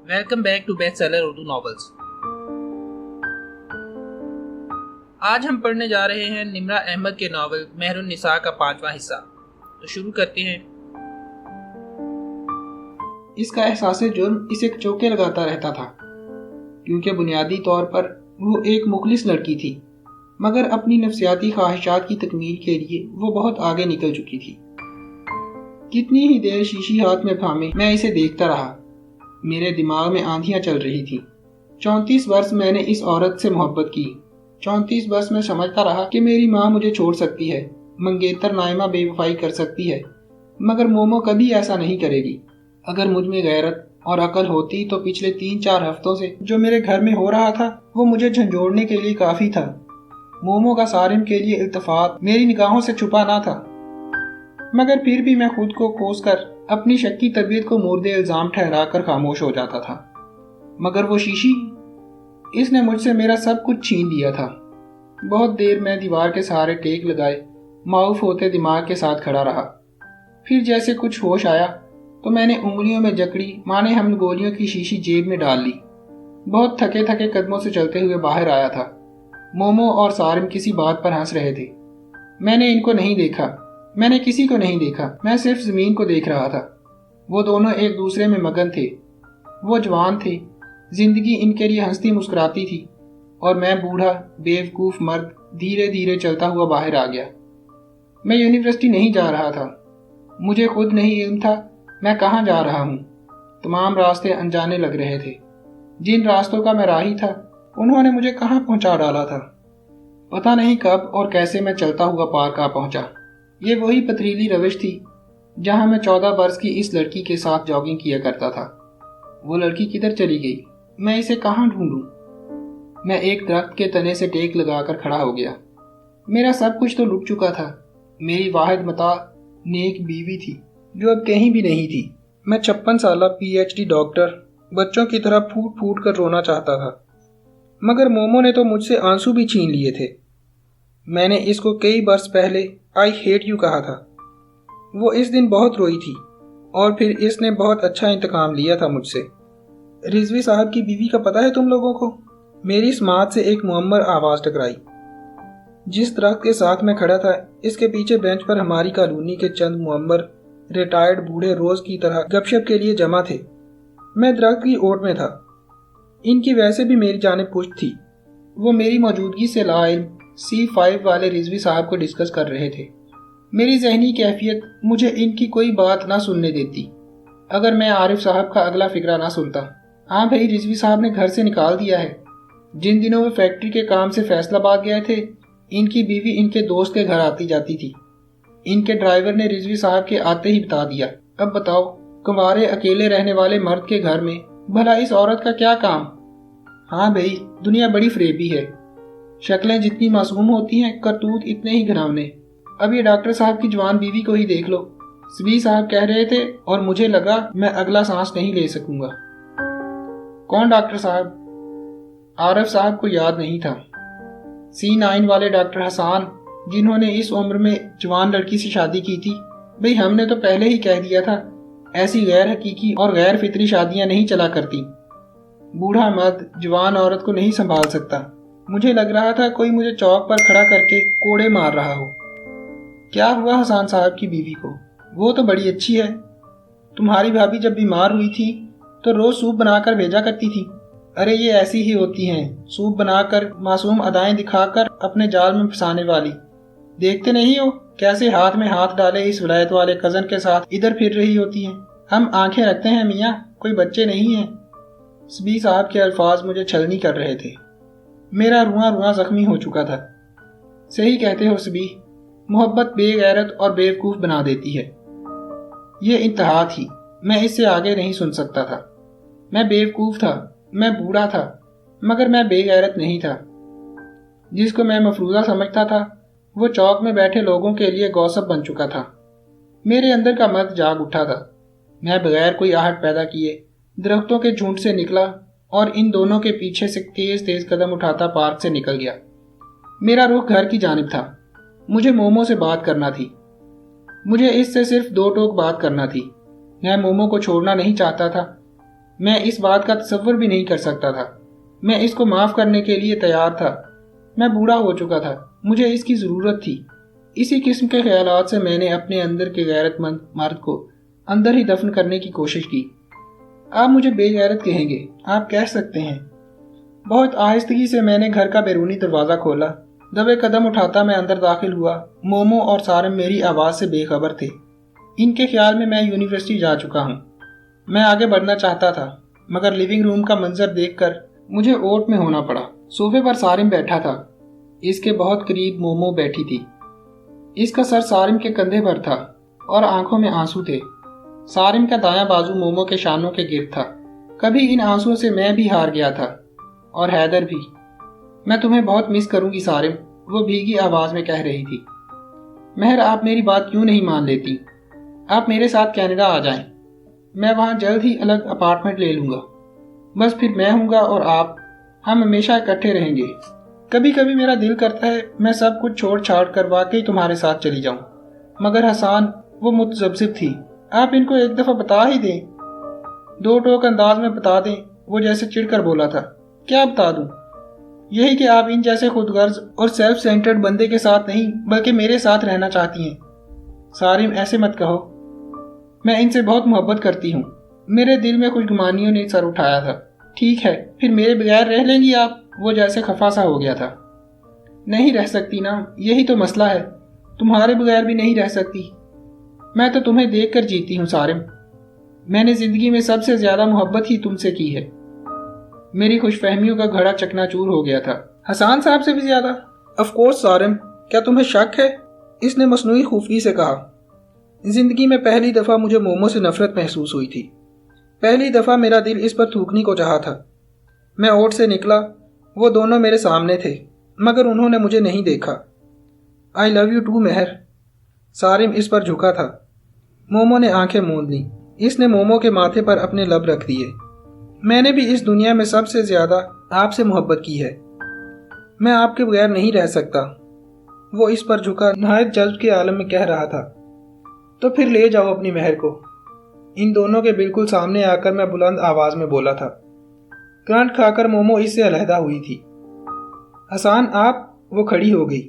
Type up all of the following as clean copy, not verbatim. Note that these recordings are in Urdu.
Welcome back to best seller Urdu novels. آج ہم پڑھنے جا رہے ہیں نمرہ احمد کے ناول مہر النساء کا 5واں حصہ۔ تو شروع کرتے ہیں۔ اس کا احساس جرم اسے چوکے لگاتا رہتا تھا، کیونکہ بنیادی طور پر وہ ایک مخلص لڑکی تھی، مگر اپنی نفسیاتی خواہشات کی تکمیل کے لیے وہ بہت آگے نکل چکی تھی۔ کتنی ہی دیر شیشی ہاتھ میں تھامے میں اسے دیکھتا رہا۔ میرے دماغ میں آندھیاں چل رہی تھی۔ 34 برس میں نے اس عورت سے محبت کی۔ 34 برس میں سمجھتا رہا کہ میری ماں مجھے چھوڑ سکتی ہے، منگیتر نائمہ بے وفائی کر سکتی ہے، مگر مومو کبھی ایسا نہیں کرے گی۔ اگر مجھ میں غیرت اور عقل ہوتی تو پچھلے 3-4 ہفتوں سے جو میرے گھر میں ہو رہا تھا وہ مجھے جھنجھوڑنے کے لیے کافی تھا۔ مومو کا سارم کے لیے التفات میری نگاہوں سے چھپا نہ تھا، مگر پھر بھی میں خود کو کوس کر اپنی شکی طبیعت کو مورد الزام ٹھہرا کر خاموش ہو جاتا تھا۔ مگر وہ شیشی، اس نے مجھ سے میرا سب کچھ چھین لیا تھا۔ بہت دیر میں دیوار کے سہارے ٹیک لگائے معاف ہوتے دماغ کے ساتھ کھڑا رہا۔ پھر جیسے کچھ ہوش آیا تو میں نے انگلیوں میں جکڑی مانے ہم گولیوں کی شیشی جیب میں ڈال لی۔ بہت تھکے تھکے قدموں سے چلتے ہوئے باہر آیا تھا۔ مومو اور سارم کسی بات پر ہنس رہے تھے۔ میں نے ان کو نہیں دیکھا، میں نے کسی کو نہیں دیکھا، میں صرف زمین کو دیکھ رہا تھا۔ وہ دونوں ایک دوسرے میں مگن تھے۔ وہ جوان تھے، زندگی ان کے لیے ہنستی مسکراتی تھی، اور میں بوڑھا بیوقوف مرد دھیرے دھیرے چلتا ہوا باہر آ گیا۔ میں یونیورسٹی نہیں جا رہا تھا۔ مجھے خود نہیں علم تھا میں کہاں جا رہا ہوں۔ تمام راستے انجانے لگ رہے تھے۔ جن راستوں کا میں راہی تھا انہوں نے مجھے کہاں پہنچا ڈالا تھا۔ پتہ نہیں کب اور کیسے میں چلتا ہوا پارک آ پہنچا۔ یہ وہی پتھریلی روش تھی جہاں میں 14 برس کی اس لڑکی کے ساتھ جاگنگ کیا کرتا تھا۔ وہ لڑکی کدھر چلی گئی؟ میں اسے کہاں ڈھونڈوں؟ میں ایک درخت کے تنے سے ٹیک لگا کر کھڑا ہو گیا۔ میرا سب کچھ تو لٹ چکا تھا۔ میری واحد متاع نیک بیوی تھی جو اب کہیں بھی نہیں تھی۔ میں 56 سالہ PhD ڈاکٹر بچوں کی طرح پھوٹ پھوٹ کر رونا چاہتا تھا، مگر مومو نے تو مجھ سے آنسو بھی چھین لیے تھے۔ میں نے اس کو کئی برس پہلے I hate you کہا تھا۔ وہ اس دن بہت روئی تھی، اور پھر اس نے بہت اچھا انتقام لیا تھا مجھ سے۔ رضوی صاحب کی بیوی کا پتہ ہے تم لوگوں کو؟ میری سماعت سے ایک معمر آواز ٹکرائی۔ جس درخت کے ساتھ میں کھڑا تھا اس کے پیچھے بینچ پر ہماری کالونی کے چند معمر ریٹائرڈ بوڑھے روز کی طرح گپ شپ کے لیے جمع تھے۔ میں درخت کی اوٹ میں تھا۔ ان کی ویسے بھی میری جانب پشت تھی۔ وہ میری موجودگی سے لا علم C5 والے رضوی صاحب کو ڈسکس کر رہے تھے۔ میری ذہنی کیفیت مجھے ان کی کوئی بات نہ سننے دیتی اگر میں عارف صاحب کا اگلا فقرہ نہ سنتا۔ ہاں بھائی، رضوی صاحب نے گھر سے نکال دیا ہے۔ جن دنوں وہ فیکٹری کے کام سے فیصلہ آباد گئے تھے ان کی بیوی ان کے دوست کے گھر آتی جاتی تھی۔ ان کے ڈرائیور نے رضوی صاحب کے آتے ہی بتا دیا۔ اب بتاؤ، کنوارے اکیلے رہنے والے مرد کے گھر میں بھلا اس عورت کا کیا کام؟ ہاں بھائی، دنیا بڑی فریبی ہے۔ شکلیں جتنی معصوم ہوتی ہیں کرتوت اتنے ہی گھناونے۔ اب یہ ڈاکٹر صاحب کی جوان بیوی کو ہی دیکھ لو۔ سبی صاحب کہہ رہے تھے اور مجھے لگا میں اگلا سانس نہیں لے سکوں گا۔ کون ڈاکٹر صاحب؟ عارف صاحب کو یاد نہیں تھا۔ C9 والے ڈاکٹر حسان، جنہوں نے اس عمر میں جوان لڑکی سے شادی کی تھی۔ بھئی ہم نے تو پہلے ہی کہہ دیا تھا ایسی غیر حقیقی اور غیر فطری شادیاں نہیں چلا کرتی۔ بوڑھا مرد جوان عورت کو نہیں سنبھال سکتا۔ مجھے لگ رہا تھا کوئی مجھے چوک پر کھڑا کر کے کوڑے مار رہا ہو۔ کیا ہوا حسان صاحب کی بیوی کو؟ وہ تو بڑی اچھی ہے۔ تمہاری بھابھی جب بیمار ہوئی تھی تو روز سوپ بنا کر بھیجا کرتی تھی۔ ارے یہ ایسی ہی ہوتی ہیں، سوپ بنا کر معصوم ادائیں دکھا کر اپنے جال میں پھنسانے والی۔ دیکھتے نہیں ہو کیسے ہاتھ میں ہاتھ ڈالے اس ولایت والے کزن کے ساتھ ادھر پھر رہی ہوتی ہیں۔ ہم آنکھیں رکھتے ہیں میاں، کوئی بچے نہیں ہیں۔ سبی صاحب کے الفاظ مجھے چھلنی کر رہے تھے۔ میرا رواں رواں زخمی ہو چکا تھا۔ صحیح کہتے ہو سبی، محبت بے غیرت اور بیوقوف بنا دیتی ہے۔ یہ انتہا تھی، میں اس سے آگے نہیں سن سکتا تھا۔ میں بیوقوف تھا، میں بوڑھا تھا، مگر میں بے غیرت نہیں تھا۔ جس کو میں مفروضہ سمجھتا تھا وہ چوک میں بیٹھے لوگوں کے لیے گوسپ بن چکا تھا۔ میرے اندر کا مرد جاگ اٹھا تھا۔ میں بغیر کوئی آہٹ پیدا کیے درختوں کے جھنڈ سے نکلا اور ان دونوں کے پیچھے سے تیز تیز قدم اٹھاتا پارک سے نکل گیا۔ میرا رخ گھر کی جانب تھا۔ مجھے مومو سے بات کرنا تھی۔ مجھے اس سے صرف 2 ٹوک بات کرنا تھی۔ میں مومو کو چھوڑنا نہیں چاہتا تھا، میں اس بات کا تصور بھی نہیں کر سکتا تھا۔ میں اس کو معاف کرنے کے لیے تیار تھا۔ میں بوڑھا ہو چکا تھا، مجھے اس کی ضرورت تھی۔ اسی قسم کے خیالات سے میں نے اپنے اندر کے غیرت مند مرد کو اندر ہی دفن کرنے کی کوشش کی۔ آپ مجھے بے غیرت کہیں گے، آپ کہہ سکتے ہیں۔ بہت آہستگی سے میں نے گھر کا بیرونی دروازہ کھولا۔ دبے قدم اٹھاتا میں اندر داخل ہوا۔ مومو اور سارم میری آواز سے بے خبر تھے۔ ان کے خیال میں یونیورسٹی جا چکا ہوں۔ میں آگے بڑھنا چاہتا تھا، مگر لیونگ روم کا منظر دیکھ کر مجھے اوٹ میں ہونا پڑا۔ صوفے پر سارم بیٹھا تھا، اس کے بہت قریب مومو بیٹھی تھی۔ اس کا سر سارم کے کندھے پر تھا اور آنکھوں میں آنسو تھے۔ سارم کا دایاں بازو مومو کے شانوں کے گرد تھا۔ کبھی ان آنسوؤں سے میں بھی ہار گیا تھا، اور حیدر بھی۔ میں تمہیں بہت مس کروں گی سارم، وہ بھیگی آواز میں کہہ رہی تھی۔ مہر، آپ میری بات کیوں نہیں مان لیتی؟ آپ میرے ساتھ کینیڈا آ جائیں، میں وہاں جلد ہی الگ اپارٹمنٹ لے لوں گا۔ بس پھر میں ہوں گا اور آپ، ہم ہمیشہ اکٹھے رہیں گے۔ کبھی کبھی میرا دل کرتا ہے میں سب کچھ چھوڑ چھاڑ کر واقعی تمہارے ساتھ چلی جاؤں، مگر حسان وہ متذبذب تھی۔ آپ ان کو ایک دفعہ بتا ہی دیں، دو ٹوک انداز میں بتا دیں، وہ جیسے چڑھ کر بولا تھا۔ کیا بتا دوں؟ یہی کہ آپ ان جیسے خود غرض اور سیلف سینٹرڈ بندے کے ساتھ نہیں بلکہ میرے ساتھ رہنا چاہتی ہیں۔ سارم، ایسے مت کہو، میں ان سے بہت محبت کرتی ہوں۔ میرے دل میں کچھ گمانیوں نے سر اٹھایا تھا۔ ٹھیک ہے، پھر میرے بغیر رہ لیں گی آپ؟ وہ جیسے خفا سا ہو گیا تھا۔ نہیں رہ سکتی نا، یہی تو مسئلہ ہے، تمہارے بغیر بھی نہیں رہ سکتی۔ میں تو تمہیں دیکھ کر جیتی ہوں سارم، میں نے زندگی میں سب سے زیادہ محبت ہی تم سے کی ہے۔ میری خوش فہمیوں کا گھڑا چکنا چور ہو گیا تھا۔ حسان صاحب سے بھی زیادہ؟ آف کورس سارم، کیا تمہیں شک ہے؟ اس نے مصنوعی خفگی سے کہا۔ زندگی میں پہلی دفعہ مجھے مومو سے نفرت محسوس ہوئی تھی۔ پہلی دفعہ میرا دل اس پر تھوکنے کو چاہا تھا۔ میں اوٹ سے نکلا، وہ دونوں میرے سامنے تھے، مگر انہوں نے مجھے نہیں دیکھا۔ آئی لو یو ٹو مہر۔ سارم اس پر جھکا تھا۔ مومو نے آنکھیں موند لیں۔ اس نے مومو کے ماتھے پر اپنے لب رکھ دیے۔ میں نے بھی اس دنیا میں سب سے زیادہ آپ سے محبت کی ہے، میں آپ کے بغیر نہیں رہ سکتا۔ وہ اس پر جھکا نہایت جذب کے عالم میں کہہ رہا تھا۔ تو پھر لے جاؤ اپنی مہر کو۔ ان دونوں کے بالکل سامنے آ کر میں بلند آواز میں بولا تھا۔ کرانٹ کھا کر مومو اس سے علیحدہ ہوئی تھی۔ حسان آپ، وہ کھڑی ہو گئی۔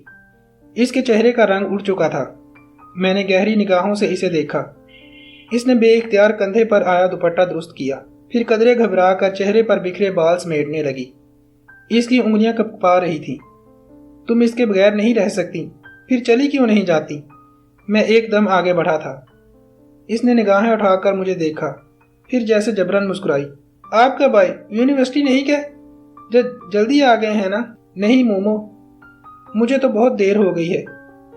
اس کے چہرے کا رنگ اڑ چکا تھا۔ میں نے گہری نگاہوں سے اسے دیکھا۔ اس نے بے اختیار کندھے پر آیا دوپٹہ درست کیا، پھر قدرے گھبرا کر چہرے پر بکھرے بال سمیٹنے لگی۔ اس کی انگلیاں کپکپا رہی تھیں۔ تم اس کے بغیر نہیں رہ سکتی، پھر چلی کیوں نہیں جاتی؟ میں ایک دم آگے بڑھا تھا۔ اس نے نگاہیں اٹھا کر مجھے دیکھا، پھر جیسے جبرن مسکرائی۔ آپ کب آئے؟ یونیورسٹی نہیں کہ جلدی آ گئے ہیں نا؟ نہیں مومو، مجھے تو بہت دیر ہو گئی ہے۔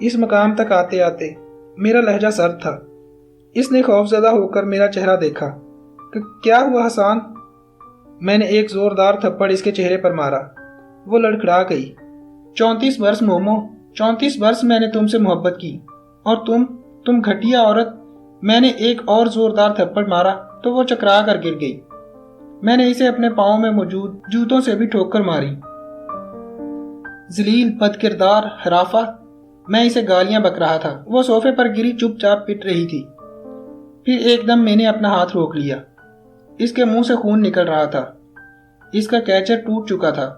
اس مقام تک آتے آتے میرا لہجہ سرد تھا۔ اس نے خوفزدہ ہو کر میرا چہرہ دیکھا۔ کیا ہوا حسان؟ میں نے ایک زوردار تھپڑ اس کے چہرے پر مارا۔ وہ لڑکھڑا گئی۔ 34 برس مومو، 34 برس میں نے تم سے محبت کی، اور تم گھٹیا عورت۔ میں نے ایک اور زوردار تھپڑ مارا تو وہ چکرا کر گر گئی۔ میں نے اسے اپنے پاؤں میں موجود جوتوں سے بھی ٹھوکر ماری۔ ذلیل، بد کردار، حرافہ، میں اسے گالیاں بک رہا تھا۔ وہ صوفے پر گری چپ چاپ پٹ رہی تھی۔ پھر ایک دم میں نے اپنا ہاتھ روک لیا۔ اس کے منہ سے خون نکل رہا تھا۔ اس کا کیچر ٹوٹ چکا تھا،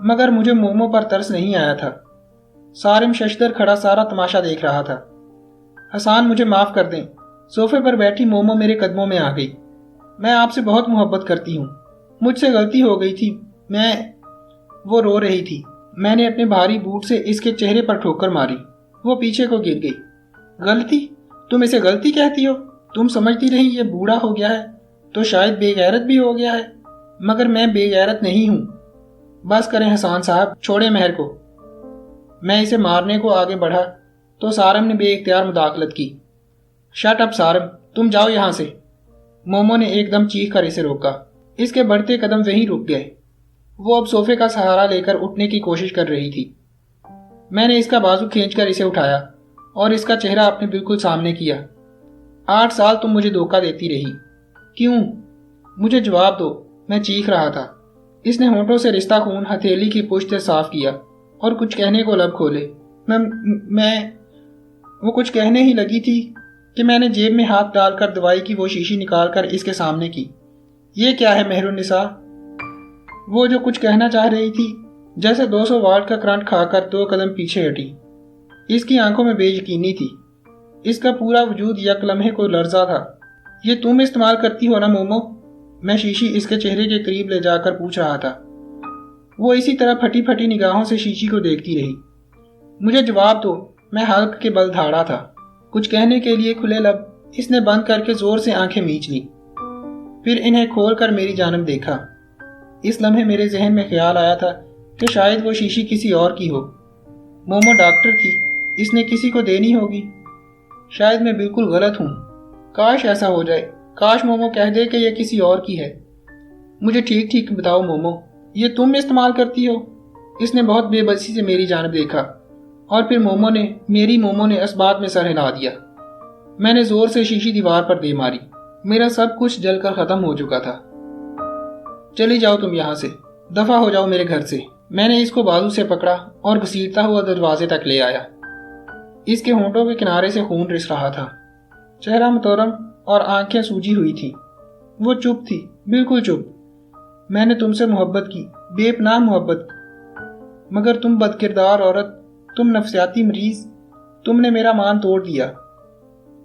مگر مجھے مومو پر ترس نہیں آیا تھا۔ سارم ششدر کھڑا سارا تماشا دیکھ رہا تھا۔ حسان، مجھے معاف کر دیں۔ صوفے پر بیٹھی مومو میرے قدموں میں آ گئی۔ میں آپ سے بہت محبت کرتی ہوں، مجھ سے غلطی ہو گئی تھی۔ وہ رو رہی تھی۔ میں نے اپنے بھاری بوٹ سے اس کے چہرے پر ٹھوکر ماری۔ وہ پیچھے کو گر گئی۔ غلطی؟ تم اسے غلطی کہتی ہو؟ تم سمجھتی رہی یہ بوڑھا ہو گیا ہے تو شاید بے غیرت بھی ہو گیا ہے، مگر میں بے غیرت نہیں ہوں۔ بس کریں حسان صاحب، چھوڑیں مہر کو۔ میں اسے مارنے کو آگے بڑھا تو سارم نے بے اختیار مداخلت کی۔ شٹ اپ سارم، تم جاؤ یہاں سے۔ مومو نے ایک دم چیخ کر اسے روکا۔ اس کے بڑھتے قدم وہیں رک گئے۔ وہ اب صوفے کا سہارا لے کر اٹھنے کی کوشش کر رہی تھی۔ میں نے اس کا بازو کھینچ کر اسے اٹھایا اور اس کا چہرہ اپنے بالکل سامنے کیا۔ 8 سال تم مجھے دھوکہ دیتی رہی، کیوں؟ مجھے جواب دو، میں چیخ رہا تھا۔ اس نے ہونٹوں سے رشتہ خون ہتھیلی کی پشت سے صاف کیا اور کچھ کہنے کو لب کھولے۔ وہ کچھ کہنے ہی لگی تھی کہ میں نے جیب میں ہاتھ ڈال کر دوائی کی وہ شیشی نکال کر اس کے سامنے کی۔ یہ کیا ہے مہر النساء؟ وہ جو کچھ کہنا چاہ رہی تھی جیسے 200 واٹ کا کرنٹ کھا کر 2 قدم پیچھے ہٹی۔ اس کی آنکھوں میں بے یقینی تھی، اس کا پورا وجود یک لمحے کو لرزا تھا۔ یہ تم استعمال کرتی ہو نا مومو؟ میں شیشی اس کے چہرے کے قریب لے جا کر پوچھ رہا تھا۔ وہ اسی طرح پھٹی پھٹی نگاہوں سے شیشی کو دیکھتی رہی۔ مجھے جواب دو، میں حلق کے بل دھاڑا تھا۔ کچھ کہنے کے لیے کھلے لب اس نے بند کر کے زور سے آنکھیں میچ لی، پھر انہیں کھول کر میری جانب دیکھا۔ اس لمحے میرے ذہن میں خیال آیا تھا کہ شاید وہ شیشی کسی اور کی ہو۔ مومو ڈاکٹر تھی، اس نے کسی کو دینی ہوگی۔ شاید میں بالکل غلط ہوں، کاش ایسا ہو جائے، کاش مومو کہہ دے کہ یہ کسی اور کی ہے۔ مجھے ٹھیک ٹھیک بتاؤ مومو، یہ تم استعمال کرتی ہو؟ اس نے بہت بے بسی سے میری جانب دیکھا اور پھر میری مومو نے اس بات میں سر ہلا دیا۔ میں نے زور سے شیشی دیوار پر دے ماری، میرا سب کچھ جل کر ختم ہو چکا تھا۔ چلی جاؤ تم یہاں سے، دفع ہو جاؤ میرے گھر سے۔ میں نے اس کو بازو سے پکڑا اور گھسیٹتا ہوا دروازے تک لے آیا۔ اس کے ہونٹوں کے کنارے سے خون رس رہا تھا، چہرہ متورم اور آنکھیں سوجی ہوئی تھی۔ وہ چپ تھی، بالکل چپ۔ میں نے تم سے محبت کی، بے پناہ محبت کی، مگر تم بد کردار عورت، تم نفسیاتی مریض، تم نے میرا مان توڑ دیا۔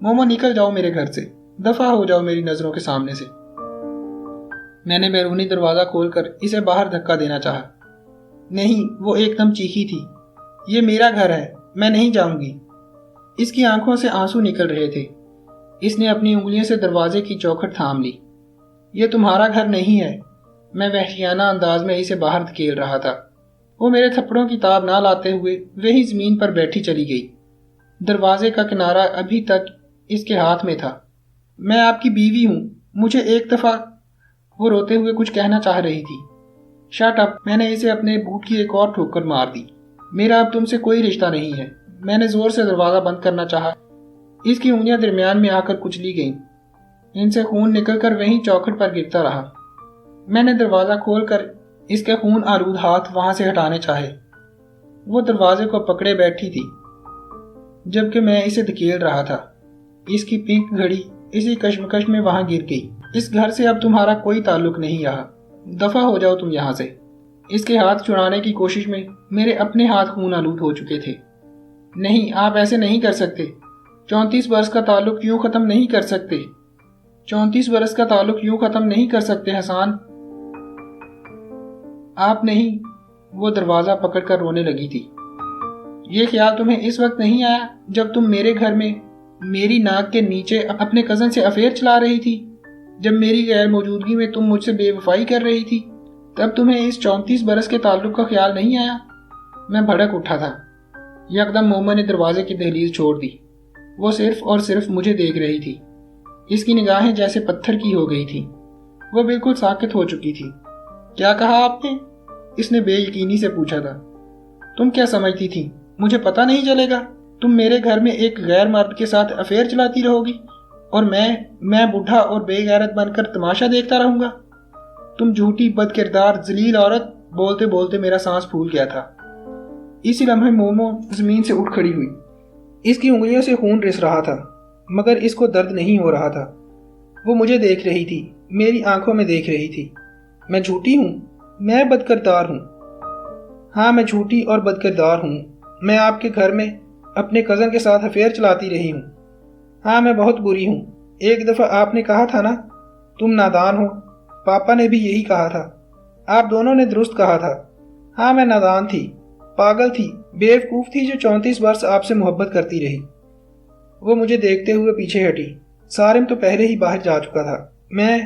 مومو نکل جاؤ میرے گھر سے، دفع ہو جاؤ میری نظروں کے سامنے سے۔ میں نے بیرونی دروازہ کھول کر اسے باہر دھکا دینا چاہا۔ نہیں، وہ ایک دم چیخی تھی، یہ میرا گھر ہے، میں نہیں جاؤں گی۔ اس کی آنکھوں سے آنسو نکل رہے تھے۔ اس نے اپنی انگلیوں سے دروازے کی چوکھٹ تھام لی۔ یہ تمہارا گھر نہیں ہے، میں وحشیانہ انداز میں اسے باہر دھکیل رہا تھا۔ وہ میرے تھپڑوں کی تاب نہ لاتے ہوئے وہی زمین پر بیٹھی چلی گئی۔ دروازے کا کنارہ ابھی تک اس کے ہاتھ میں تھا۔ میں آپ کی بیوی ہوں، مجھے ایک دفعہ۔ وہ روتے ہوئے کچھ کہنا چاہ رہی تھی۔ شٹ اپ، میں نے اسے اپنے بوٹ کی ایک اور ٹھوکر مار دی۔ میرا اب تم سے کوئی رشتہ نہیں ہے۔ میں نے زور سے دروازہ بند کرنا چاہا، اس کی انگلیاں درمیان میں آ کر کچلی گئیں، ان سے خون نکل کر وہیں چوکھٹ پر گرتا رہا۔ میں نے دروازہ کھول کر اس کے خون آلود ہاتھ وہاں سے ہٹانے چاہے۔ وہ دروازے کو پکڑے بیٹھی تھی جبکہ میں اسے دھکیل رہا تھا۔ اس کی پنک گھڑی اسی کشمکش میں وہاں گر گئی۔ اس گھر سے اب تمہارا کوئی تعلق نہیں رہا، دفع ہو جاؤ تم یہاں سے۔ اس کے ہاتھ چھڑانے کی کوشش میں میرے اپنے ہاتھ خون آلود ہو چکے تھے۔ نہیں، آپ ایسے نہیں کر سکتے۔ 34 برس کا تعلق یوں ختم نہیں کر سکتے۔ 34 برس کا تعلق یوں ختم نہیں کر سکتے حسان۔ آپ نہیں۔ وہ دروازہ پکڑ کر رونے لگی تھی۔ یہ خیال تمہیں اس وقت نہیں آیا جب تم میرے گھر میں میری ناک کے نیچے اپنے کزن سے افیئر چلا رہی تھی، جب میری غیر موجودگی میں تم مجھ سے بے وفائی کر رہی تھی، تب تمہیں اس 34 برس کے تعلق کا خیال نہیں آیا؟ میں بھڑک اٹھا تھا۔ یکدم مومو نے دروازے کی دہلیز چھوڑ دی۔ وہ صرف اور صرف مجھے دیکھ رہی تھی۔ اس کی نگاہیں جیسے پتھر کی ہو گئی تھیں۔ وہ بالکل ساکت ہو چکی تھی۔ کیا کہا آپ نے؟ اس نے بے یقینی سے پوچھا تھا۔ تم کیا سمجھتی تھی مجھے پتہ نہیں چلے گا؟ تم میرے گھر میں ایک غیر مرد کے ساتھ افیئر چلاتی رہو گی اور میں بوڑھا اور بے غیرت بن کر تماشا دیکھتا رہوں گا؟ تم جھوٹی بد کردار ذلیل عورت۔ بولتے بولتے میرا سانس پھول گیا تھا۔ اسی لمحے مومو زمین سے اٹھ کھڑی ہوئی۔ اس کی انگلیوں سے خون رس رہا تھا مگر اس کو درد نہیں ہو رہا تھا۔ وہ مجھے دیکھ رہی تھی، میری آنکھوں میں دیکھ رہی تھی۔ میں جھوٹی ہوں، میں بد کردار ہوں۔ ہاں، میں جھوٹی اور بد کردار ہوں۔ میں آپ کے گھر میں اپنے کزن کے ساتھ افیئر چلاتی رہی ہوں۔ ہاں، میں بہت بری ہوں۔ ایک دفعہ آپ نے کہا تھا نا، تم نادان ہو۔ پاپا نے بھی یہی کہا تھا۔ آپ دونوں نے درست کہا تھا۔ ہاں، میں نادان تھی، پاگل تھی، بیوقوف تھی جو 34 برس آپ سے محبت کرتی رہی۔ وہ مجھے دیکھتے ہوئے پیچھے ہٹی۔ سارم تو پہلے ہی باہر جا چکا تھا۔ میں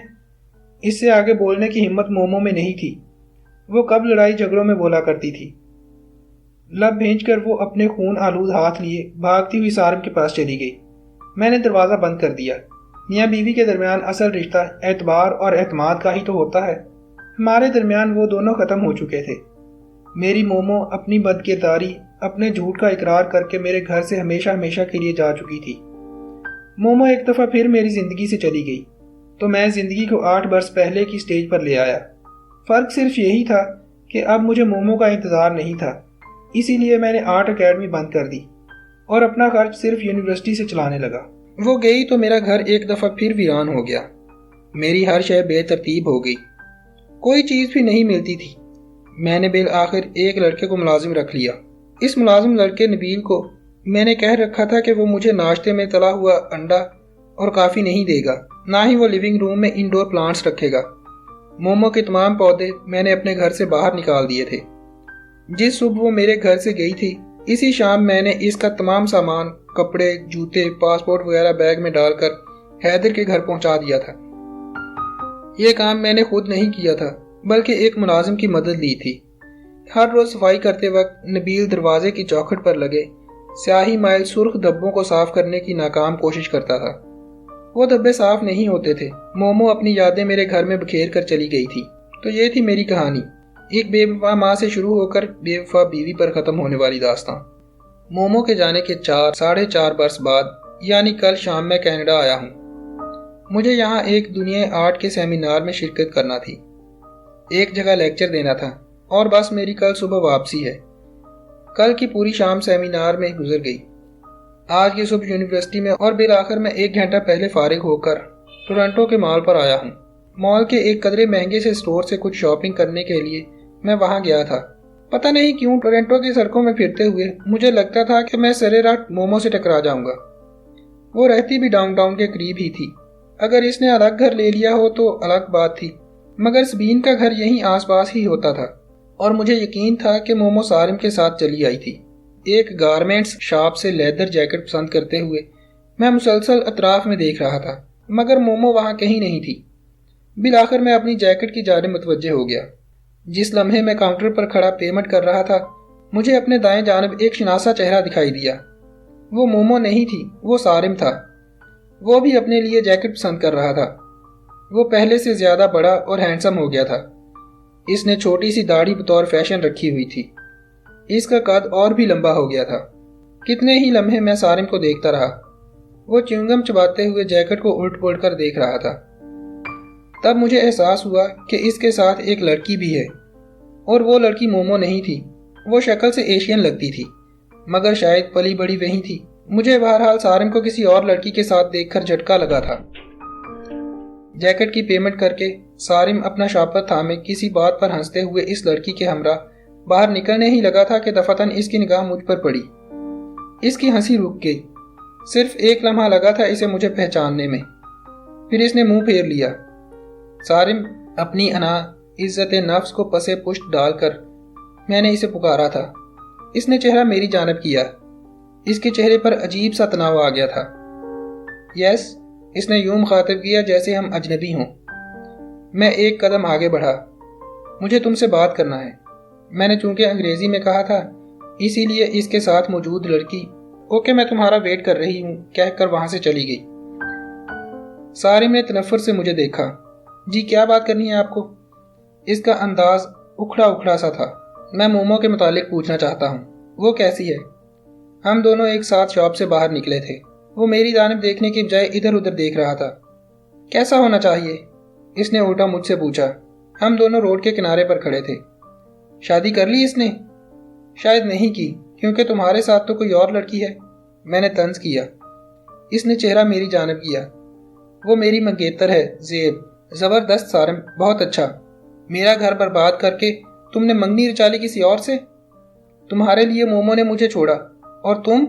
اس سے آگے بولنے کی ہمت مومو میں نہیں تھی۔ وہ کب لڑائی جھگڑوں میں بولا کرتی تھی۔ لب بھینچ کر وہ اپنے خون آلود ہاتھ لیے بھاگتی ہوئی سارم کے پاس چلی گئی۔ میں نے دروازہ بند کر دیا۔ میاں بیوی کے درمیان اصل رشتہ اعتبار اور اعتماد کا ہی تو ہوتا ہے۔ ہمارے درمیان وہ دونوں ختم ہو چکے تھے۔ میری مومو اپنی بد کرداری، اپنے جھوٹ کا اقرار کر کے میرے گھر سے ہمیشہ ہمیشہ کے لیے جا چکی تھی۔ مومو ایک دفعہ پھر میری زندگی سے چلی گئی تو میں زندگی کو 8 برس پہلے کی سٹیج پر لے آیا۔ فرق صرف یہی تھا کہ اب مجھے مومو کا انتظار نہیں تھا، اسی لیے میں نے آرٹ اکیڈمی بند کر دی اور اپنا خرچ صرف یونیورسٹی سے چلانے لگا۔ وہ گئی تو میرا گھر ایک دفعہ پھر ویران ہو گیا۔ میری ہر شے بے ترتیب ہو گئی، کوئی چیز بھی نہیں ملتی تھی۔ میں نے بالآخر ایک لڑکے کو ملازم رکھ لیا۔ اس ملازم لڑکے نبیل کو میں نے کہہ رکھا تھا کہ وہ مجھے ناشتے میں تلا ہوا انڈا اور کافی نہیں دے گا، نہ ہی وہ لیونگ روم میں انڈور پلانٹس رکھے گا۔ مومو کے تمام پودے میں نے اپنے گھر سے باہر نکال دیے تھے۔ جس صبح وہ میرے گھر سے گئی تھی، اسی شام میں نے اس کا تمام سامان، کپڑے، جوتے، پاسپورٹ وغیرہ بیگ میں ڈال کر حیدر کے گھر پہنچا دیا تھا۔ یہ کام میں نے خود نہیں کیا تھا، بلکہ ایک ملازم کی مدد لی تھی۔ ہر روز صفائی کرتے وقت نبیل دروازے کی چوکھٹ پر لگے سیاہی مائل سرخ دبوں کو صاف کرنے کی ناکام کوشش کرتا تھا۔ وہ دبے صاف نہیں ہوتے تھے۔ مومو اپنی یادیں میرے گھر میں بکھیر کر چلی گئی تھی۔ تو یہ تھی میری کہانی، ایک بے وفا ماں سے شروع ہو کر بے وفا بیوی پر ختم ہونے والی داستان۔ مومو کے جانے کے 4.5 برس بعد، یعنی کل شام میں کینیڈا آیا ہوں۔ مجھے یہاں ایک دنیا آرٹ کے سیمینار میں شرکت کرنا تھی، ایک جگہ لیکچر دینا تھا، اور بس میری کل صبح واپسی ہے۔ کل کی پوری شام سیمینار میں گزر گئی۔ آج کی صبح یونیورسٹی میں، اور بالآخر میں 1 گھنٹہ پہلے فارغ ہو کر ٹورنٹو کے مال پر آیا ہوں۔ مال کے ایک قدرے مہنگے سے اسٹور سے کچھ شاپنگ کرنے کے لیے میں وہاں گیا تھا۔ پتہ نہیں کیوں ٹورنٹو کی سڑکوں میں پھرتے ہوئے مجھے لگتا تھا کہ میں سرے راہ مومو سے ٹکرا جاؤں گا۔ وہ رہتی بھی ڈاؤن ٹاؤن کے قریب ہی تھی۔ اگر اس نے الگ گھر لے لیا ہو تو الگ بات تھی، مگر سبین کا گھر یہیں آس پاس ہی ہوتا تھا، اور مجھے یقین تھا کہ مومو سارم کے ساتھ چلی آئی تھی۔ ایک گارمنٹس شاپ سے لیدر جیکٹ پسند کرتے ہوئے میں مسلسل اطراف میں دیکھ رہا تھا، مگر مومو وہاں کہیں نہیں تھی۔ بالآخر میں اپنی جیکٹ کی جانب متوجہ ہو گیا۔ جس لمحے میں کاؤنٹر پر کھڑا پیمنٹ کر رہا تھا، مجھے اپنے دائیں جانب ایک شناسا چہرہ دکھائی دیا۔ وہ مومو نہیں تھی، وہ سارم تھا۔ وہ بھی اپنے لیے جیکٹ پسند کر رہا تھا۔ وہ پہلے سے زیادہ بڑا اور ہینڈسم ہو گیا تھا۔ اس نے چھوٹی سی داڑھی بطور فیشن رکھی ہوئی تھی۔ اس کا قد اور بھی لمبا ہو گیا تھا۔ کتنے ہی لمحے میں سارم کو دیکھتا رہا۔ وہ چیونگم چباتے ہوئے جیکٹ کو الٹ پلٹ کر دیکھ رہا تھا۔ تب مجھے احساس ہوا کہ اس کے ساتھ ایک لڑکی بھی ہے، اور وہ لڑکی مومو نہیں تھی۔ وہ شکل سے ایشین لگتی تھی، مگر شاید پلی بڑی وہی تھی۔ مجھے بہرحال سارم کو کسی اور لڑکی کے ساتھ دیکھ کر جھٹکا لگا تھا۔ جیکٹ کی پیمنٹ کر کے سارم اپنا شاپر تھامے کسی بات پر ہنستے ہوئے اس لڑکی کے ہمراہ باہر نکلنے ہی لگا تھا کہ دفعتاً اس کی نگاہ مجھ پر پڑی۔ اس کی ہنسی رک گئی۔ صرف ایک لمحہ لگا تھا اسے مجھے پہچاننے میں، پھر اس نے منہ پھیر لیا۔ سارم اپنی انا عزت نفس کو پسے پشت ڈال کر میں نے اسے پکارا تھا۔ اس نے چہرہ میری جانب کیا۔ اس کے چہرے پر عجیب سا تناؤ آ گیا تھا۔ یس، اس نے یوں مخاطب کیا جیسے ہم اجنبی ہوں۔ میں ایک قدم آگے بڑھا۔ مجھے تم سے بات کرنا ہے، میں نے چونکہ انگریزی میں کہا تھا، اسی لیے اس کے ساتھ موجود لڑکی اوکے میں تمہارا ویٹ کر رہی ہوں کہہ کر وہاں سے چلی گئی۔ سارم نے تنفر سے مجھے دیکھا۔ جی کیا بات کرنی ہے آپ کو؟ اس کا انداز اکھڑا اکھڑا سا تھا۔ میں مومو کے متعلق پوچھنا چاہتا ہوں، وہ کیسی ہے؟ ہم دونوں ایک ساتھ شاپ سے باہر نکلے تھے۔ وہ میری جانب دیکھنے کی بجائے ادھر ادھر دیکھ رہا تھا۔ کیسا ہونا چاہیے؟ اس نے الٹا مجھ سے پوچھا۔ ہم دونوں روڈ کے کنارے پر کھڑے تھے۔ شادی کر لی اس نے؟ شاید نہیں کی، کیونکہ تمہارے ساتھ تو کوئی اور لڑکی ہے، میں نے طنز کیا۔ اس نے چہرہ میری جانب کیا۔ وہ میری منگیتر ہے زیب۔ زبردست سارم، بہت اچھا۔ میرا گھر برباد کر کے تم نے منگنی رچا لی کسی اور سے؟ تمہارے لیے مومو نے مجھے چھوڑا، اور تم؟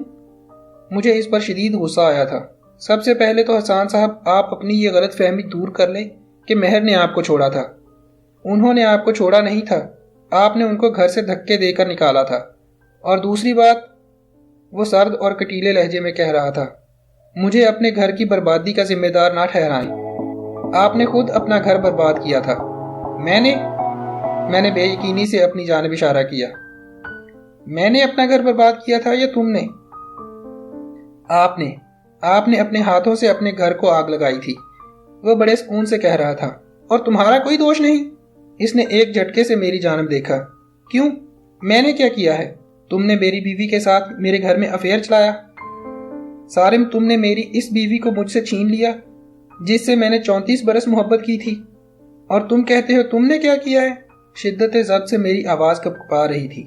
مجھے اس پر شدید غصہ آیا تھا۔ سب سے پہلے تو حسان صاحب آپ اپنی یہ غلط فہمی دور کر لیں کہ مہر نے آپ کو چھوڑا تھا۔ انہوں نے آپ کو چھوڑا نہیں تھا، آپ نے ان کو گھر سے دھکے دے کر نکالا تھا۔ اور دوسری بات، وہ سرد اور کٹیلے لہجے میں کہہ رہا تھا، مجھے اپنے گھر کی بربادی کا ذمہ دار نہ ٹھہرائیں۔ آپ نے خود اپنا گھر برباد کیا تھا۔ میں نے بے یقینی سے اپنی جانب اشارہ کیا۔ میں نے اپنا گھر برباد کیا تھا یا تم نے؟ آپ نے اپنے ہاتھوں سے اپنے گھر کو آگ لگائی تھی، وہ بڑے سکون سے کہہ رہا تھا۔ اور تمہارا کوئی دوش نہیں؟ اس نے ایک جھٹکے سے میری جانب دیکھا۔ کیوں؟ میں نے کیا کیا ہے؟ تم نے میری بیوی کے ساتھ میرے گھر میں افیئر چلایا۔ سارم، تم نے میری اس بیوی کو مجھ سے چھین لیا جس سے میں نے 34 برس محبت کی تھی، اور تم کہتے ہو تم نے کیا کیا ہے؟ شدت ضبط سے میری آواز کپکپا رہی تھی۔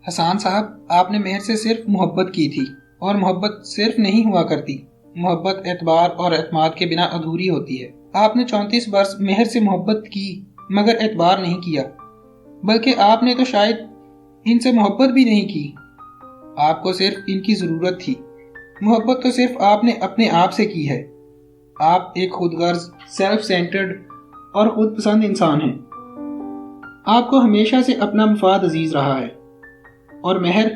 حسان صاحب، آپ نے مہر سے صرف محبت کی تھی، اور محبت صرف نہیں ہوا کرتی۔ محبت اعتبار اور اعتماد کے بنا ادھوری ہوتی ہے۔ آپ نے 34 برس مہر سے محبت کی مگر اعتبار نہیں کیا، بلکہ آپ نے تو شاید ان سے محبت بھی نہیں کی۔ آپ کو صرف ان کی ضرورت تھی۔ محبت تو صرف آپ نے اپنے آپ سے کی ہے۔ آپ ایک خود غرض، سیلف سینٹرڈ اور خود پسند انسان ہیں۔ آپ کو ہمیشہ سے اپنا مفاد عزیز رہا ہے۔ اور مہر،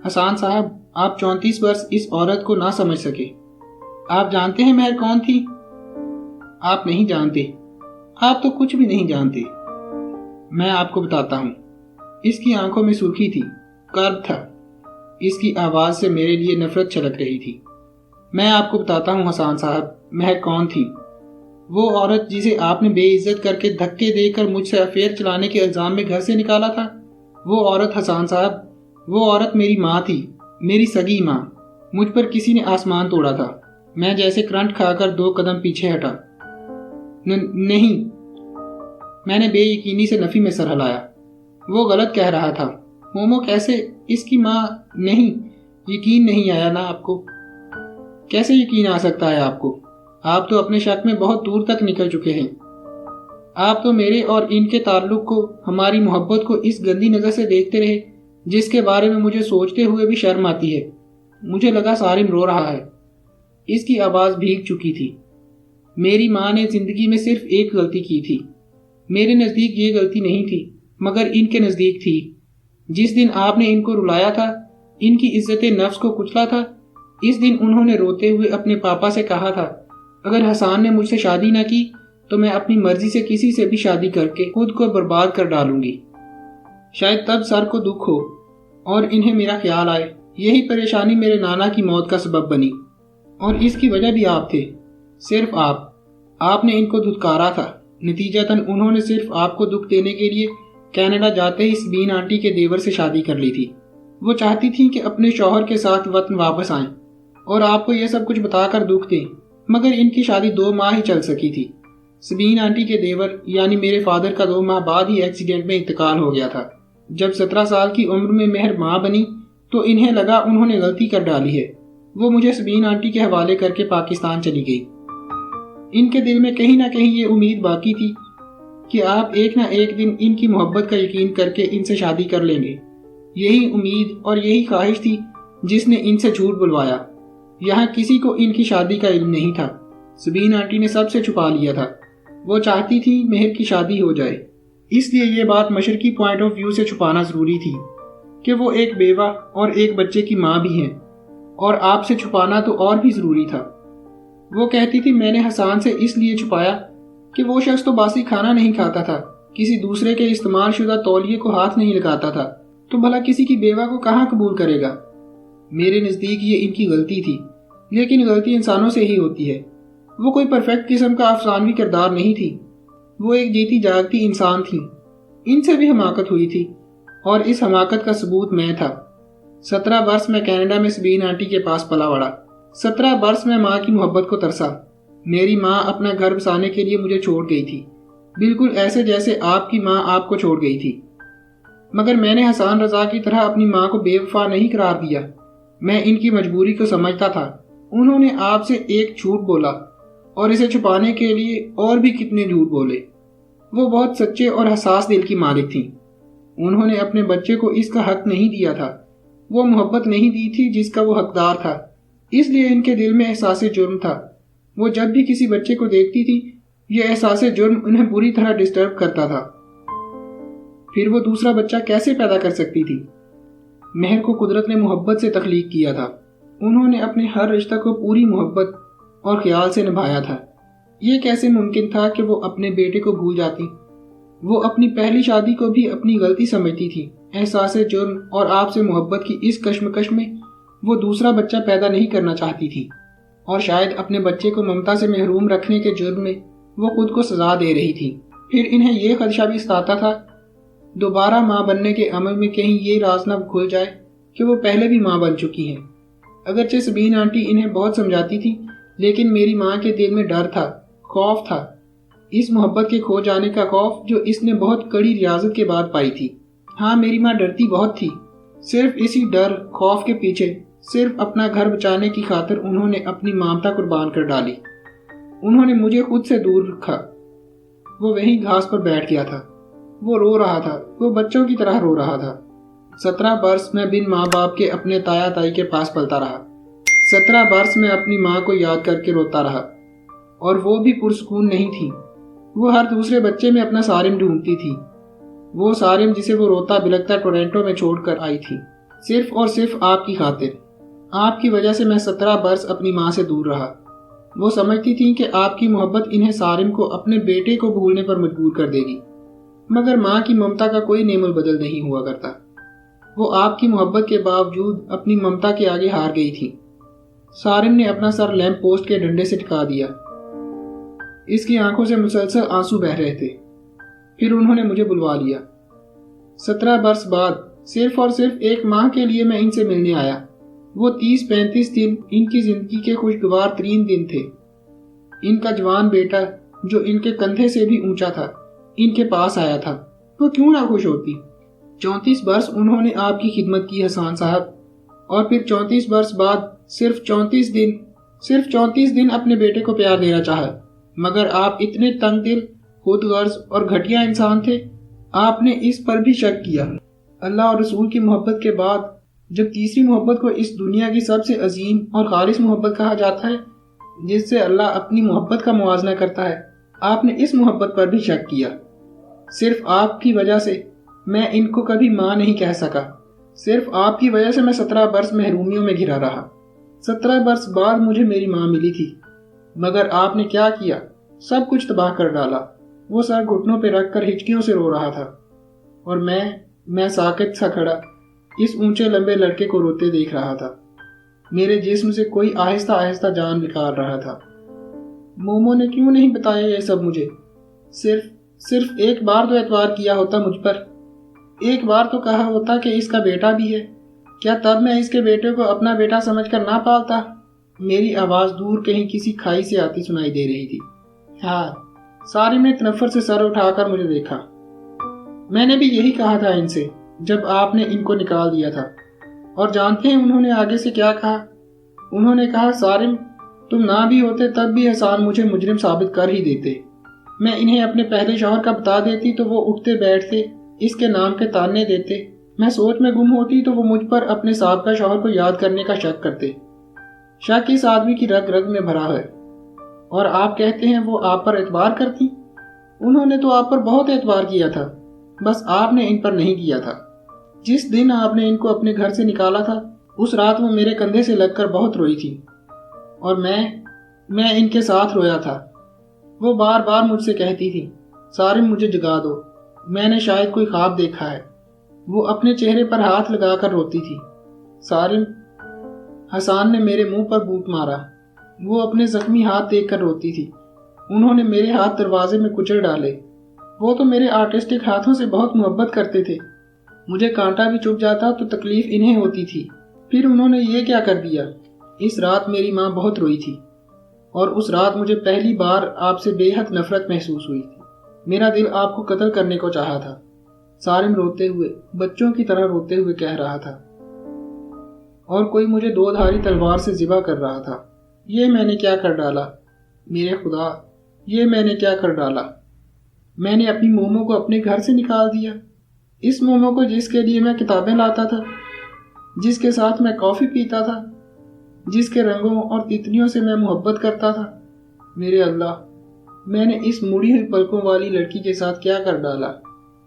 حسان صاحب، آپ 34 برس اس عورت کو نہ سمجھ سکے۔ آپ جانتے ہیں مہر کون تھی؟ آپ نہیں جانتے۔ آپ تو کچھ بھی نہیں جانتے۔ میں آپ کو بتاتا ہوں۔ اس کی آنکھوں میں سرخی تھی، کرب تھا۔ اس کی آواز سے میرے لیے نفرت چھلک رہی تھی۔ میں آپ کو بتاتا ہوں حسان صاحب، مہر کون تھی۔ وہ عورت جسے آپ نے بے عزت کر کے دھکے دے کر مجھ سے افیئر چلانے کے الزام میں گھر سے نکالا تھا، وہ عورت حسان صاحب، وہ عورت میری ماں تھی، میری سگی ماں۔ مجھ پر کسی نے آسمان توڑا تھا۔ میں جیسے کرنٹ کھا کر 2 قدم پیچھے ہٹا۔ نہیں، میں نے بے یقینی سے نفی میں سر ہلایا۔ وہ غلط کہہ رہا تھا۔ مومو کیسے اس کی ماں؟ نہیں، یقین نہیں آیا نا آپ کو؟ کیسے یقین آ سکتا ہے آپ کو؟ آپ تو اپنے شک میں بہت دور تک نکل چکے ہیں۔ آپ تو میرے اور ان کے تعلق کو، ہماری محبت کو اس گندی نظر سے دیکھتے رہے جس کے بارے میں مجھے سوچتے ہوئے بھی شرم آتی ہے۔ مجھے لگا سارم رو رہا ہے۔ اس کی آواز بھیگ چکی تھی۔ میری ماں نے زندگی میں صرف ایک غلطی کی تھی۔ میرے نزدیک یہ غلطی نہیں تھی، مگر ان کے نزدیک تھی۔ جس دن آپ نے ان کو رلایا تھا، ان کی عزت نفس کو کچلا تھا، اس دن انہوں نے روتے ہوئے اپنے پاپا سے کہا تھا، اگر حسان نے مجھ سے شادی نہ کی تو میں اپنی مرضی سے کسی سے بھی شادی کر کے خود کو برباد کر ڈالوں گی۔ شاید تب سر کو دکھ ہو اور انہیں میرا خیال آئے۔ یہی پریشانی میرے نانا کی موت کا سبب بنی، اور اس کی وجہ بھی آپ تھے، صرف آپ۔ آپ نے ان کو دھتکارا تھا۔ نتیجتاً انہوں نے صرف آپ کو دکھ دینے کے لیے کینیڈا جاتے ہی سبین آنٹی کے دیور سے شادی کر لی تھی۔ وہ چاہتی تھیں کہ اپنے شوہر کے ساتھ وطن واپس آئیں اور آپ کو یہ سب کچھ بتا کر دکھ دیں، مگر ان کی شادی 2 ماہ ہی چل سکی تھی۔ سبین آنٹی کے دیور یعنی میرے فادر کا 2 ماہ بعد ہی ایکسیڈنٹ میں انتقال ہو گیا تھا۔ جب 17 سال کی عمر میں مہر ماں بنی تو انہیں لگا انہوں نے غلطی کر ڈالی ہے۔ وہ مجھے سبین آنٹی کے حوالے کر کے پاکستان چلی گئی۔ ان کے دل میں کہیں نہ کہیں یہ امید باقی تھی کہ آپ ایک نہ ایک دن ان کی محبت کا یقین کر کے ان سے شادی کر لیں گے۔ یہی امید اور یہی خواہش تھی جس نے ان سے جھوٹ بلوایا۔ یہاں کسی کو ان کی شادی کا علم نہیں تھا۔ سبین آنٹی نے سب سے چھپا لیا تھا۔ وہ چاہتی تھی مہر کی شادی ہو جائے، اس لیے یہ بات مشرقی پوائنٹ آف ویو سے چھپانا ضروری تھی کہ وہ ایک بیوہ اور ایک بچے کی ماں بھی ہیں، اور آپ سے چھپانا تو اور بھی ضروری تھا۔ وہ کہتی تھی میں نے حسان سے اس لیے چھپایا کہ وہ شخص تو باسی کھانا نہیں کھاتا تھا، کسی دوسرے کے استعمال شدہ تولیے کو ہاتھ نہیں لگاتا تھا، تو بھلا کسی کی بیوہ کو کہاں قبول کرے گا؟ میرے نزدیک یہ ان کی غلطی تھی، لیکن غلطی انسانوں سے ہی ہوتی ہے۔ وہ کوئی پرفیکٹ قسم کا افسانوی کردار نہیں تھی، وہ ایک جیتی جاگتی انسان تھی۔ ان سے بھی حماقت ہوئی تھی، اور اس حماقت کا ثبوت میں تھا۔ 17 برس میں کینیڈا میں سبین آنٹی کے پاس پلا بڑھا۔ 17 برس میں ماں کی محبت کو ترسا۔ میری ماں اپنا گھر بسانے کے لیے مجھے چھوڑ گئی تھی، بالکل ایسے جیسے آپ کی ماں آپ کو چھوڑ گئی تھی۔ مگر میں نے حسان رضا کی طرح اپنی ماں کو بے وفا نہیں قرار دیا۔ میں ان کی مجبوری کو سمجھتا تھا۔ انہوں نے آپ سے ایک جھوٹ بولا، اور اسے چھپانے کے لیے اور بھی کتنے جھوٹ بولے۔ وہ بہت سچے اور حساس دل کی مالک تھیں۔ انہوں نے اپنے بچے کو اس کا حق نہیں دیا تھا، وہ محبت نہیں دی تھی جس کا وہ حقدار تھا، اس لیے ان کے دل میں احساس جرم تھا۔ وہ جب بھی کسی بچے کو دیکھتی تھی، یہ احساس جرم انہیں بری طرح ڈسٹرب کرتا تھا۔ پھر وہ دوسرا بچہ کیسے پیدا کر سکتی تھی؟ مہر کو قدرت نے محبت سے تخلیق کیا تھا۔ انہوں نے اپنے ہر رشتہ کو پوری محبت اور خیال سے نبھایا تھا۔ یہ کیسے ممکن تھا کہ وہ اپنے بیٹے کو بھول جاتی؟ وہ اپنی پہلی شادی کو بھی اپنی غلطی سمجھتی تھی۔ احساس جرم اور آپ سے محبت کی اس کشمکش میں وہ دوسرا بچہ پیدا نہیں کرنا چاہتی تھی، اور شاید اپنے بچے کو ممتا سے محروم رکھنے کے جرم میں وہ خود کو سزا دے رہی تھی۔ پھر انہیں یہ خدشہ بھی ستاتا تھا دوبارہ ماں بننے کے عمل میں کہیں یہ راز نہ کھل جائے کہ وہ پہلے بھی ماں بن چکی ہیں۔ اگرچہ سبین آنٹی انہیں بہت سمجھاتی تھی، لیکن میری ماں کے دل میں ڈر تھا، خوف تھا، اس محبت کے کھو جانے کا خوف جو اس نے بہت کڑی ریاضت کے بعد پائی تھی۔ ہاں، میری ماں ڈرتی بہت تھی۔ صرف اسی ڈر خوف کے پیچھے صرف اپنا گھر بچانے کی خاطر انہوں نے اپنی مامتا قربان کر ڈالی۔ انہوں نے مجھے خود سے دور رکھا۔ وہ وہیں گھاس پر بیٹھ گیا تھا۔ وہ رو رہا تھا، وہ بچوں کی طرح رو رہا تھا۔ 17 برس میں بن ماں باپ کے اپنے تایا تائی کے پاس پلتا رہا۔ 17 برس میں اپنی ماں کو یاد کر کے روتا رہا، اور وہ بھی پرسکون نہیں تھی۔ وہ ہر دوسرے بچے میں اپنا سارم ڈھونڈتی تھی، وہ سارم جسے وہ روتا بلکتا ٹورنٹو میں چھوڑ کر آئی تھی، صرف اور صرف آپ کی خاطر۔ آپ کی وجہ سے میں 17 برس اپنی ماں سے دور رہا۔ وہ سمجھتی تھیں کہ آپ کی محبت انہیں سارم کو اپنے بیٹے کو بھولنے پر مجبور کر دے گی، مگر ماں کی ممتا کا کوئی نعم البدل نہیں ہوا کرتا۔ وہ آپ کی محبت کے باوجود اپنی ممتا کے آگے ہار گئی تھی۔ سارم نے اپنا سر لیمپ پوسٹ کے ڈنڈے سے ٹکا دیا۔ اس کی آنکھوں سے مسلسل آنسو بہہ رہے تھے۔ پھر انہوں نے مجھے بلوا لیا۔ 17 برس بعد صرف اور صرف ایک ماہ کے لیے میں ان سے ملنے آیا۔ وہ 30-35 دن ان کی زندگی کے خوشگوار ترین دن تھے۔ ان کا جوان بیٹا جو ان کے کندھے سے بھی اونچا تھا ان کے پاس آیا تھا۔ وہ کیوں نہ خوش ہوتی؟ 34 برس انہوں نے آپ کی خدمت کی حسان صاحب، اور پھر 34 برس بعد صرف 34 دن اپنے بیٹے کو پیار دینا چاہا، مگر آپ اتنے تنگ دل، خود غرض اور گھٹیا انسان تھے، آپ نے اس پر بھی شک کیا۔ اللہ اور رسول کی محبت کے بعد جب تیسری محبت کو اس دنیا کی سب سے عظیم اور خالص محبت کہا جاتا ہے، جس سے اللہ اپنی محبت کا موازنہ کرتا ہے، آپ نے اس محبت پر بھی شک کیا۔ صرف آپ کی وجہ سے میں ان کو کبھی ماں نہیں کہہ سکا۔ صرف آپ کی وجہ سے میں 17 برس محرومیوں میں گھرا رہا۔ 17 برس بعد مجھے میری ماں ملی تھی، مگر آپ نے کیا کیا؟ سب کچھ تباہ کر ڈالا۔ وہ سر گھٹنوں پہ رکھ کر ہچکیوں سے رو رہا تھا، اور میں ساکت سا کھڑا اس اونچے لمبے لڑکے کو روتے دیکھ رہا تھا۔ میرے جسم سے کوئی آہستہ آہستہ جان نکال رہا تھا۔ مومو نے کیوں نہیں بتایا یہ سب مجھے؟ صرف ایک بار تو اعتبار کیا ہوتا مجھ پر، ایک بار تو کہا ہوتا کہ اس کا بیٹا بھی ہے۔ کیا تب میں اس کے بیٹے کو اپنا بیٹا سمجھ کر نہ پالتا؟ میری آواز دور کہیں کسی کھائی سے آتی سنائی دے رہی تھی۔ ہاں، سارم نے تنفر سے سر اٹھا کر مجھے دیکھا۔ میں نے بھی یہی کہا تھا ان سے جب آپ نے ان کو نکال دیا تھا، اور جانتے ہیں انہوں نے آگے سے کیا کہا؟ انہوں نے کہا، سارم تم نہ بھی ہوتے تب بھی احسان مجھے مجرم ثابت کر ہی دیتے۔ میں انہیں اپنے پہلے شوہر کا بتا دیتی تو وہ اٹھتے بیٹھتے، اس کے نام کے تانے دیتے۔ میں سوچ میں گم ہوتی تو وہ مجھ پر اپنے سابقہ شوہر کو یاد کرنے کا شک کرتے۔ شک اس آدمی کی رگ رگ میں بھرا ہے، اور آپ کہتے ہیں وہ آپ پر اعتبار کرتی؟ انہوں نے تو آپ پر بہت اعتبار کیا تھا، بس آپ نے ان پر نہیں کیا تھا۔ جس دن آپ نے ان کو اپنے گھر سے نکالا تھا، اس رات وہ میرے کندھے سے لگ کر بہت روئی تھی، اور میں ان کے ساتھ رویا تھا۔ وہ بار بار مجھ سے کہتی تھی، سارم مجھے جگا دو، میں نے شاید کوئی خواب دیکھا ہے۔ وہ اپنے چہرے پر ہاتھ لگا کر روتی تھی۔ سارم، حسان نے میرے منہ پر بوٹ مارا۔ وہ اپنے زخمی ہاتھ دیکھ کر روتی تھی۔ انہوں نے میرے ہاتھ دروازے میں کچل ڈالے۔ وہ تو میرے آرٹسٹک ہاتھوں سے بہت محبت کرتے تھے۔ مجھے کانٹا بھی چبھ جاتا تو تکلیف انہیں ہوتی تھی۔ پھر انہوں نے یہ کیا کر دیا؟ اس رات میری ماں بہت روئی تھی، اور اس رات مجھے پہلی بار آپ سے بے حد نفرت محسوس ہوئی تھی۔ میرا دل آپ کو قتل کرنے کو چاہا تھا۔ سارم روتے ہوئے، بچوں کی طرح روتے ہوئے کہہ رہا تھا، اور کوئی مجھے 2 دھاری تلوار سے ذبح کر رہا تھا۔ یہ میں نے کیا کر ڈالا؟ میرے خدا، یہ میں نے کیا کر ڈالا؟ میں نے اپنی مومو کو اپنے گھر سے نکال دیا، اس مومو کو جس کے لیے میں کتابیں لاتا تھا، جس کے ساتھ میں کافی پیتا تھا، جس کے رنگوں اور تتلیوں سے میں محبت کرتا تھا۔ میرے اللہ، میں نے اس مڑی ہوئی پلکوں والی لڑکی کے ساتھ کیا کر ڈالا؟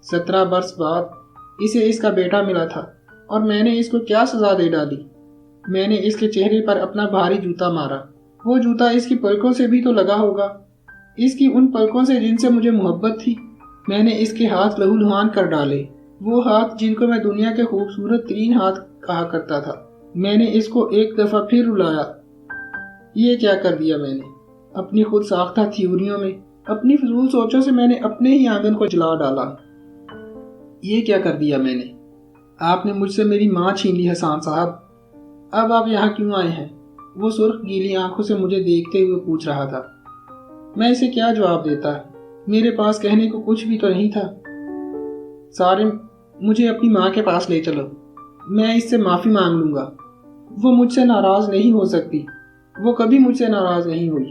17 برس بعد اسے اس کا بیٹا ملا تھا، اور میں نے اس کو کیا سزا دے ڈالی؟ میں نے اس کے چہرے پر اپنا بھاری جوتا مارا۔ وہ جوتا اس کی پلکوں سے بھی تو لگا ہوگا، اس کی ان پلکوں سے جن سے مجھے محبت تھی۔ میں نے اس کے ہاتھ لہو لہان کر ڈالے، وہ ہاتھ جن کو میں دنیا کے خوبصورت ترین ہاتھ کہا کرتا تھا۔ میں نے اس کو ایک دفعہ پھر رلایا۔ یہ کیا کر دیا میں نے؟ اپنی خود ساختہ تھیوریوں میں، اپنی فضول سوچوں سے میں نے اپنے ہی آنگن کو جلا ڈالا۔ یہ کیا کر دیا میں نے؟ آپ نے مجھ سے میری ماں چھین لی حسان صاحب۔ اب آپ یہاں کیوں آئے ہیں؟ وہ سرخ گیلی آنکھوں سے مجھے دیکھتے ہوئے پوچھ رہا تھا۔ میں اسے کیا جواب دیتا؟ میرے پاس کہنے کو کچھ بھی تو نہیں تھا۔ سارم، مجھے اپنی ماں کے پاس لے چلو، میں اس سے معافی مانگ لوں گا۔ وہ مجھ سے ناراض نہیں ہو سکتی، وہ کبھی مجھ سے ناراض نہیں ہوئی۔